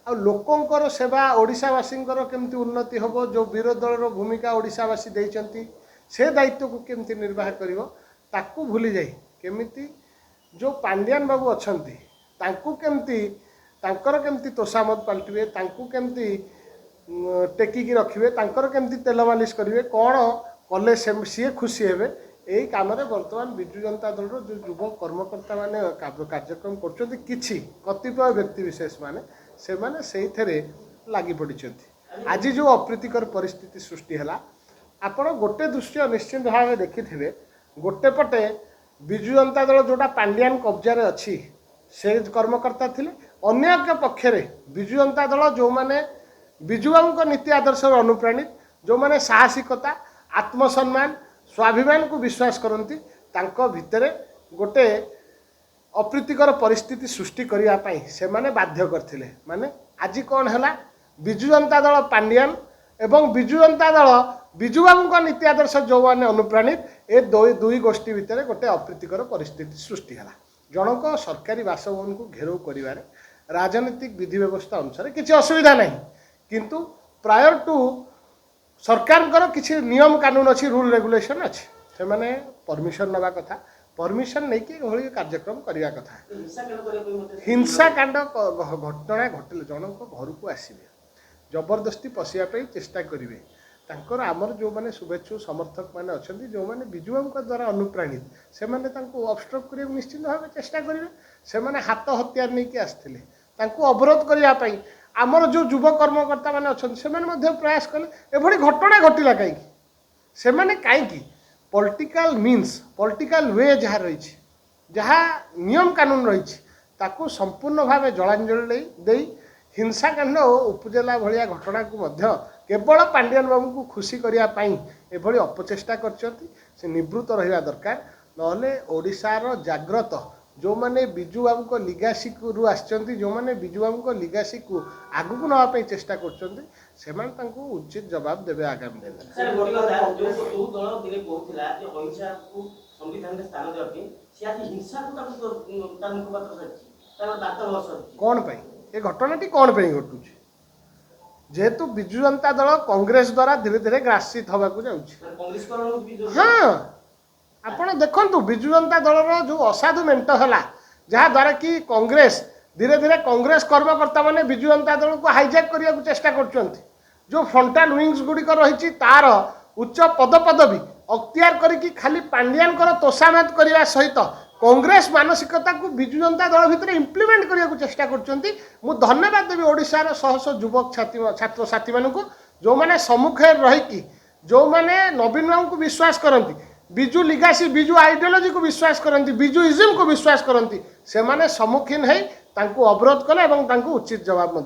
आ लोकंकर सेवा ओडिशावासींकर केमती उन्नति हम जो विरोधी दल भूमिका ओडिशावासी देइचंती से दायित्व को केमती निर्वाह करिवो ताकू भूली जाई केमिति जो पांड्यान बाबू अछंती तांकू केमती तांकर केमती तोषामत पलटिवे तांकू केमती टेकिकी रखिए तांकर केमती तेल मालिश करेंगे कौन कले सी खुशी हेबे यही काम बर्तमान विजु जनता दल जो युव कर्मकर्ता माने कार्यक्रम कर किछि कतिपय व्यक्तिविशेष माने से माने से लगी पड़ी आज जो अप्रीतिकर परिस्थिति सृष्टि है आपण गोटे दृश्य निश्चित भाव देखि गोटे पटे विजु जनता दल जोटा पांड्यान कब्जार अच्छी से कर्मकर्ता थिले अन्य एक पक्षरे विजु जनता दल जो माने विजुबाबू नीति आदर्श अनुप्राणित जो माने साहसिकता आत्मसम्मान स्वाभिमान को विश्वास करती भितर गोटे अप्रीतिकर परिस्थिति सृष्टि करने से माने बाध्य करथिले माने आज कौन है विजु जनता दल पांड्यान एवं विजु जनता दल विजुबाबू नीति आदर्श जो माने अनुप्राणित ए दुई गोष्ठी भितर गोटे अप्रीतिकर परिस्थिति सृष्टि है जनक सरकारी बासभवन को घेराव कर राजनीतिक विधि व्यवस्था अनुसार किसी असुविधा नहीं किंतु प्रायर टू सरकार किसी नियम कानून अच्छी रूल रेगुलेशन अच्छी से माने परमिशन नवा कथा परमिशन नहीं कि भली कार्यक्रम करने कथा हिंसाकांड घटना घटले जनक घर को आसवे जबरदस्ती पशिया चेष्टा करेंगे तांकर आमर जो माने शुभेच्छु समर्थक माने अच्छा जो माने विजुबाबू द्वारा अनुप्राणित से माने तांको ऑब्स्ट्रक्ट करने निश्चित भाव चेष्टा करेंगे से माने हाथ हथियार नहीं कि आसते अवरोध करने आमर जो युव कर्मकर्ता मैंने अच्छा से प्रयास कले एभली घटना घटला कहीं से कहीं पॉलिटिकल मीन्स पॉलिटिकल वे जहाँ रही जहाँ नियम कानून रही ताकू संपूर्ण भाव जलांजलि दे हिंसाकांड उपजेला भाया घटना को केवल पांड्यान बाबू को खुशी करने एभली अपचेष्टा कर निवृत्त रहा दरकार नहले ओडिशार जाग्रत जो माने विजु बाबू को लिगासी रु आसचंती जो माने विजु बाबू को लिगासी को आगु को नवा पे चेष्टा करचंती से माने तांको उचित जवाब देबे आगामी दिन सर गोटी कथा जो दल दिने कहउथिला जे अहिंसा को संविधान के स्थान देबे से आज हिंसा को तार मुखपात्र सच्ची तार बात वर्ष कोन पई ए घटनाटी कोन पई घटुची जेहेतु विजु जनता दल कांग्रेस द्वारा धीरे धीरे ग्रासित होबा को जाउची कांग्रेस करण हां आपण देखंतु विजु जनता दल जो असाधु मेंट है जहाँ द्वारा कि कांग्रेस धीरे धीरे कांग्रेस कर्मकर्ता माने विजु जनता दल को हाईजैक करने को चेष्टा कर जो फ्रंटाल विंग्स गुड़िक रही तार उच्च पदपदवी अख्तियार करी खाली पांड्यान तोषामत करने सहित कांग्रेस मानसिकता को विजु जनता दल भितर इम्प्लीमेंट करने को चेष्टा कर धन्यवाद देवी ओडिशार शह शह युवक छात्र साथी मानू जो मैंने सम्मुखें रहीकि जो मैंने नवीन बाबू को विश्वास करती विजु लिगासी विजु आइडियोलॉजी को विश्वास करती विजुइज्म को विश्वास करती से माने सम्मुखीन है अवरोध कले उचित जवाब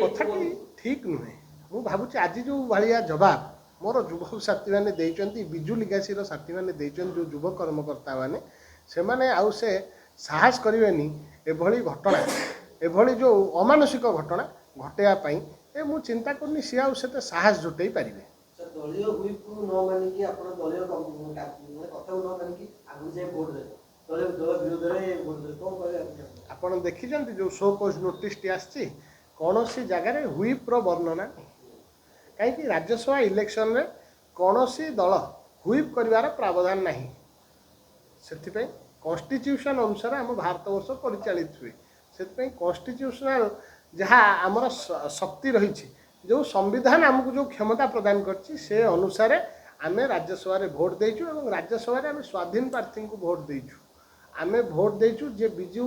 कथा ठीक नुहे मु भावुँ आज जो भाया जवाब मोर युवक साथी मैंने देइचंती विजु लिगासी साथी मैंने देइचंती जो युव कर्मकर्ता मैंने से माने आउ से साहस करेनि एभली घटना एभली जो अमानुषिक घटना घटेवाई ए मु चिंता करनी सी आउ से साहस जुटे पारे दलीय हुईप न मानिकी आप दलीय कथा न मानिकी आगु जाए भोट दे दल विरोध में भोट दे कौन कहे आपन देखिजंती जो शो कोज नोटिस टी आछि कोनोसी जगह रे हुईप रो वर्णना नहीं कहीं राज्यसभा इलेक्शन रे कोनोसी दल हुईप करिवार प्रावधान नहीं सेथिपई कॉन्स्टिट्यूशन अनुसार हम भारत वर्ष परिचालित हुए से कॉन्स्टिट्यूशनल जहाँ आमर शक्ति रही जो संविधान आमको जो क्षमता प्रदान करछि से अनुसार आम राज्यसभा भोट देचु और राज्यसभा आम स्वाधीन प्रार्थी को भोट देचु आम भोट देचु जे विजु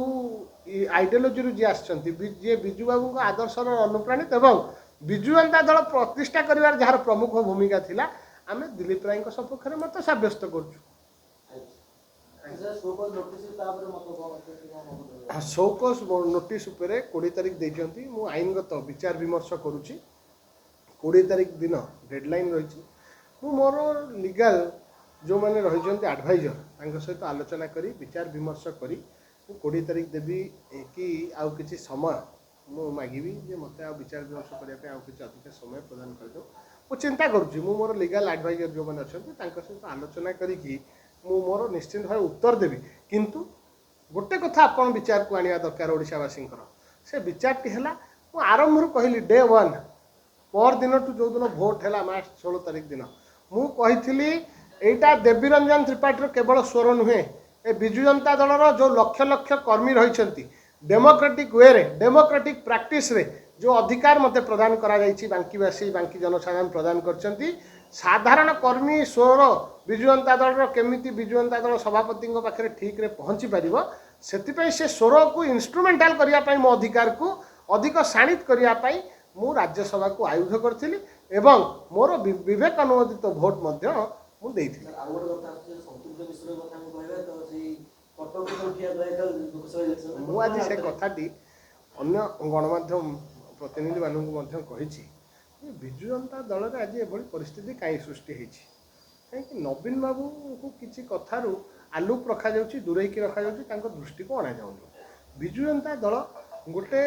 आइडियोलॉजी जी आसजे विजु बाबू आदर्श अनुप्राणित एवं विजु जनता दल प्रतिष्ठा करिवार जार प्रमुख भूमिका थिला आम दिलीप राय सपक्ष में मत सब्यस्त करुँ शोकस नोटिस 20 तारिख देती मु आईनगत विचार विमर्श करुच्ची 20 तारिख दिन डेडलाइन रही मोर लीगल जो मैंने रही एडभाइजर सहित आलोचना करी विचार विमर्श करी 20 तारिख देवी कि आउ किसी समय मु मागिबी जे मते आ विचार विमर्श करने किसी अधिक समय प्रदान कर दो मु चिंता करुच्ची मोर लीगल एडभाइजर जो मैंने अच्छा सहित आलोचना करी मु मोर निश्चित भाव उत्तर देवी किंतु गोटे कथा आपण विचार को आनिया दरकार ओडिशावासी से विचारटी है मु आरंभ कहली डे वन पर दिन टू जो दिन भोट है मार्च 16 तारिख दिन मु कही एटा देवी रंजन त्रिपाठी केवल स्वर नुहे ए विजु जनता दल जो लक्ष लक्ष कर्मी रही डेमोक्रेटिक वे डेमोक्रेटिक प्रैक्टिस रे जो अधिकार मते प्रदान करा जायछि बांकीवासी बांकी जनसाधारण प्रदान करछंती साधारण कर्मी स्वर विजु जनता दल केमिति विजु जनता दल सभापति पाखे ठीक रे पहुँची पारिबो सेतिपई से स्वर को इंस्ट्रुमेंटाल करिया पई मो अधिकार को अधिक शाणित करिया पई मु राज्यसभा को आयुध करथिली एवं मोर विवेक अनुमोदित भोट मध्य मु देइथिली। मु आज से कथाटी अन्य गणमाध्यम प्रतिनिधि मानक कही विजु जनता दल में आज ये परिस्थिति कहीं सृष्टि होती कहीं नवीन बाबू को किसी कथार आलुक रखा दूरे रखा दृष्टि को अणा जाऊनी विजु जनता दल गोटे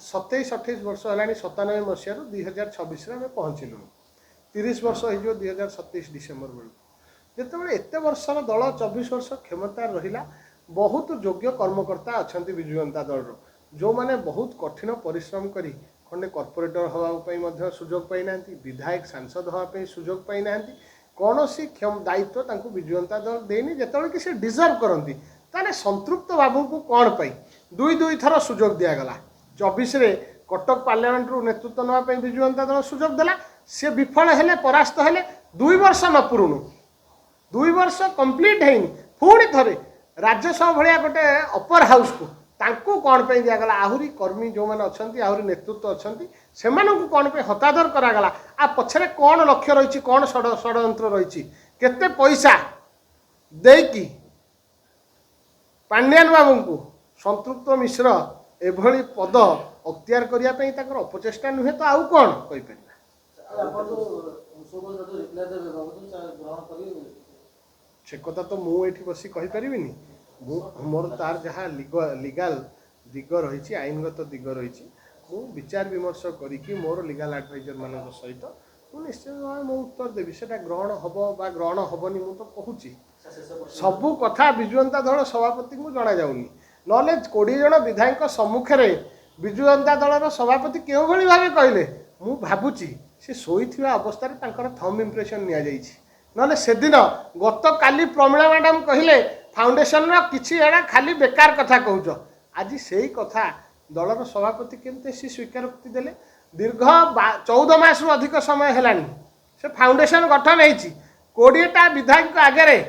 27-28 वर्ष है 97 मसीह 2026 आम पहुँचलु 30 वर्ष हो 2027 डिसेम्बर बेलू जिते एत वर्षर दल 24 वर्ष क्षमता रहा बहुत योग्य कर्मकर्ता अच्छा विजु जनता दल जो मैंने बहुत कठिन परिश्रम करी खंडे कॉर्पोरेटर हवाई सुजोग पाई विधायक सांसद हाँपाई सुजोग पाई कौन सी दायित्व तांको विजु जनता दल देनी जिते कि से डिजर्व करती ताने संतृप्त बाबू को कौन पाई दुई थर सुजोग दिगला 24 रे कटक पार्लियामेंट रु नेतृत्व नापी विजु जनता दल सुजोग देला सी विफल हेले परास्त हेले 2 वर्ष न पुरुणु 2 वर्ष कंप्लीट हैनी पुणी थरे राज्यसभा भाया गोटे अपर हाउस को तांको कौन पे दिगला आहरी कर्मी जो मैंने अच्छा आहरी नेतृत्व अच्छा से कौन पे हतादर करागला आ पछरे कौन लक्ष्य रही कौन षड्यंत्र रही केते पैसा देकी पांड्यान बाबू को संतृप्त मिश्र एभली पद अख्तियार करने अपचेष्टा नुहे तो आउ कौन कहीपर से कथा तो मुझे बस कहीपरि मोर तार जहाँ लीगल दिग रही आईनगत दिग रही मु विचार विमर्श करी मोर लीगल एडवाइजर मान सहित मुझे निश्चित भाव मु उत्तर देवी से ग्रहण हम बा ग्रहण हेनी मु तो कहूँ सबू कथा विजु जनता दल सभापति को जना जाऊनी नॉले 20 जन विधायक सम्मुखें विजु जनता दल सभापति क्यों भली भाव कहले मु भावुची से शोईथिबा अवस्था थंब इम्प्रेशन ना से दिन गत काली प्रमीला मैडम कहले फाउंडेशन किसी एड़ा खाली बेकार कथा कहूच आज से कथा दलर सभापति केमते सी स्वीकारोक्ति देले दीर्घ 14 मास रु अधिक समय हेलानी से फाउंडेशन गठन होती 20टा विधायक आगे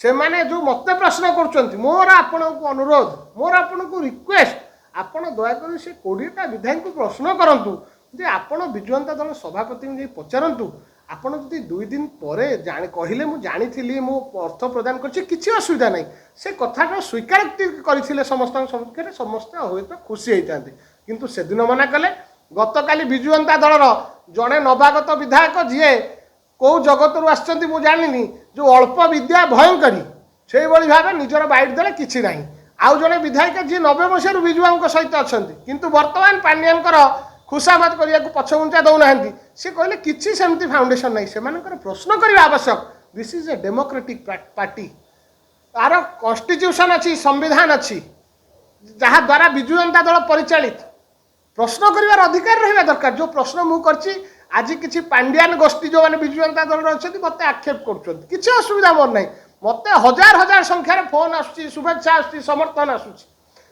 से माने जो मत प्रश्न कर मोर आपण को अनुरोध मोर आपण को रिक्वेस्ट आपण दयाकोरी से 20टा विधायक को प्रश्न करंतु जे आपण विजु जनता दल सभापति को पचारंतु आपण जदि 2 दिन पर कहले मु जानी मु अर्थ प्रदान कर असुविधा नहीं से कथा स्वीकारोक्ति करते समस्त सम्मुखें समस्त हुए तो खुशी होता किंतु से दिन मना कले गत काली विजु जनता दलर जड़े नवागत विधायक जीए कौ जगत रु आसछंती मु जानिनी जो अल्प विद्या भयंकरी से भाव निजर बाइट देले किछि नाही आउ जड़े विधायक जी 90 मसीह विजुबाबू सहित अच्छा किंतु वर्तमान पांड्यानकर खुशामत करने को पछघुंचा दौना सी कहले किसी सेमती फाउंडेशन नहीं से प्रश्न करने आवश्यक this is a democratic party तार कॉन्स्टिट्यूशन अच्छी संविधान अच्छी जहाँ द्वारा विजु जनता दल परिचालित प्रश्न कर अधिकार रहा दरकार जो प्रश्न मुझे आज किसी पांड्यान गोष्ठी जो मैंने विजु जनता दल अच्छा मत आक्षेप कर असुविधा मोर ना मत हजार हजार संख्यार फोन आसूँ शुभेच्छा आसूँ समर्थन आसूँ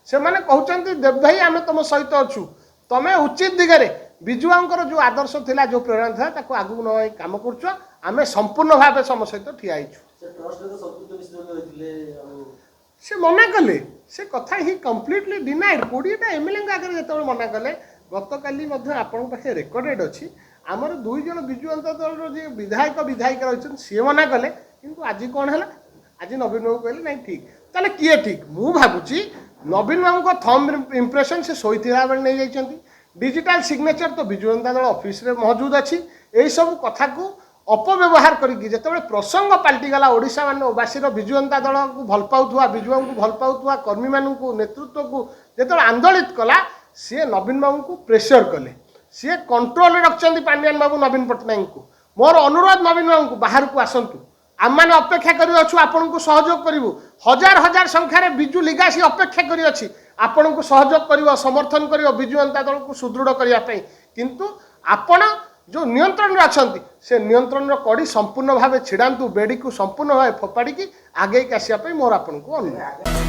से कहते देव भाई आम तुम सहित अच्छु तमें उचित दिगरे विजुआंकर जो आदर्श थिला जो प्रेरणा था ताको आगु न काम करछ आमे संपूर्ण भाव सम सहित ठिया से मना कले से कथा ही कम्प्लीटली डिनाइड 20टा एमएलए आगे जो मना कले गत काली आपण पाखे रेकर्डेड अच्छी आमर 2 जन विजु जनता दल जो विधायक विधायिका रही सी मना कले किंतु आज कौन है आज नवीन बाबू कहले नहीं ठीक ताले किए ठीक मु भावुची नवीन बाबू को थंब इम्प्रेशन से शोईथिला बेले नहीं जाइछंती डिजिटल सिग्नेचर तो विजु जनता दल ऑफिस रे मौजूद अच्छी यही सब कथा को अपव्यवहार करिकि जेतेबेले प्रसंग पलटिगला ओडिशा मानवासीर विजु जनता दल को भल पाउथुवा विजुआ को भल पाउथुवा कर्मी मानू को नेतृत्व को जेतेबेले आंदोलित कला सी नवीन बाबू को प्रेशर कले सी कंट्रोल रखछंती पांड्यान बाबू नवीन पट्टनायक को मोर अनुरोध नवीन बाबू को बाहर को आसंतु आम अपेक्षा करूँ आपण को सहयोग करूँ हजार हजार संख्यार विजु लिगासी अपेक्षा करी आपण को सहयोग कर समर्थन कर विजु जनता दल को सुदृढ़ करने किंतु आपण जो नियंत्रण अच्छा से नियंत्रण कड़ी संपूर्ण भाव छिड़ातु बेड़ी को संपूर्ण भाव फोपाड़ी आगे आसवाई मोर आपण को अनुरोध।